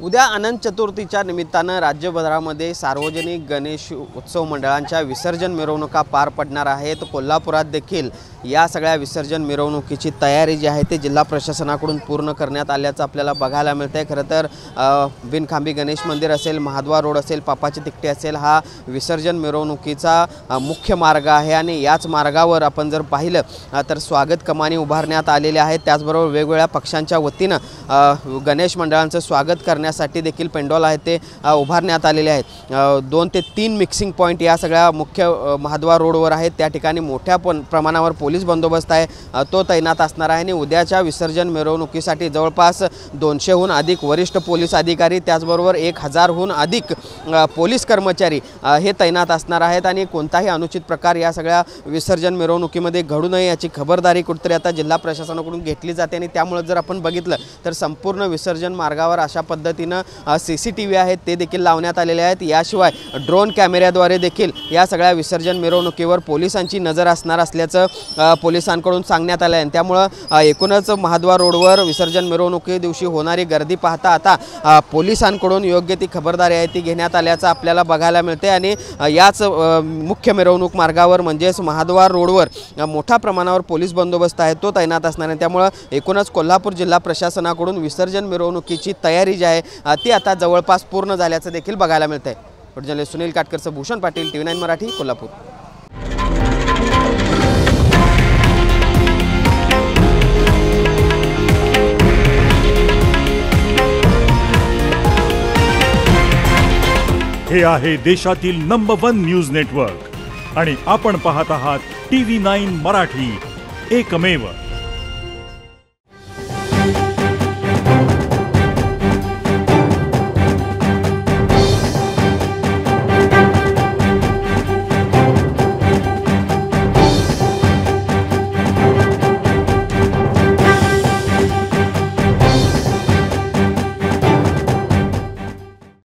उद्या अनंत चतुर्थीच्या निमित्तानं राज्यभरामध्ये सार्वजनिक गणेश उत्सव मंडळांच्या विसर्जन मिरवणुका पार पडणार आहेत। कोल्हापुरात देखील या सगळ्या विसर्जन मिरवणुकीची तयारी जी आहे ते जिल्हा प्रशासनाकडून पूर्ण करण्यात आल्याचं आपल्याला बघायला मिळतंय। खरं तर बिनखांबी गणेश मंदिर असेल, महाद्वार रोड असेल, पापाची तिकटी असेल, हा विसर्जन मिरवणुकीचा मुख्य मार्ग आहे आणि याच मार्गावर आपण जर पाहिलं तर स्वागत कमानी उभारण्यात आलेल्या आहेत। त्याचबरोबर वेगवेगळ्या पक्षांच्या वतीनं गणेश मंडळांचं स्वागत करण्यासाठी देखील पेंडॉल आहेत ते उभारण्यात आलेले आहेत। 2 ते 3 मिक्सिंग पॉइंट या सगळ्या मुख्य महाद्वार रोडवर आहेत। त्या ठिकाणी मोठ्या प्रमाणावर पोलीस बंदोबस्त आहे तो तैनात असणार आहे आणि उद्याच्या विसर्जन मिरवणुकीसाठी जवळपास 200हून अधिक वरिष्ठ पोलीस अधिकारी, त्याचबरोबर 1000हून अधिक पोलीस कर्मचारी हे तैनात असणार आहेत आणि कोणताही अनुचित प्रकार या सगळ्या विसर्जन मिरवणुकीमध्ये घडू नये याची खबरदारी कुठेतरी आता जिल्हा प्रशासनाकडून घेतली जाते। आणि त्यामुळे जर आपण बघितलं तर संपूर्ण विसर्जन मार्गावर अशा पद्धतीनं CCTV आहेत ते देखील लावण्यात आलेले आहेत। याशिवाय ड्रोन कॅमेऱ्याद्वारे देखील या सगळ्या विसर्जन मिरवणुकीवर पोलिसांची नजर असणार असल्याचं पोलिसांकडून सांगण्यात आलं आहे। त्यामुळे एकूणच महाद्वार रोडवर विसर्जन मिरवणुकी दिवशी होणारी गर्दी पाहता आता पोलिसांकडून योग्य ती खबरदारी आहे ती घेण्यात आल्याचं आपल्याला बघायला मिळते आणि याच मुख्य मिरवणूक मार्गावर म्हणजेच महाद्वार रोडवर मोठ्या प्रमाणावर पोलीस बंदोबस्त आहे तो तैनात असणार आहे। त्यामुळे एकूणच कोल्हापूर जिल्हा प्रशासनाकडून विसर्जन मिरवणुकीची तयारी जी आहे ती आता जवळपास पूर्ण झाल्याचं देखील बघायला मिळतंय। जर्नलिस्ट सुनील काटकरचं भूषण पाटील, TV9 मराठी, कोल्हापूर। हे आहे देशातील नंबर 1 न्यूज नेटवर्क आणि आपण पाहत आहात TV9 मराठी, एकमेव।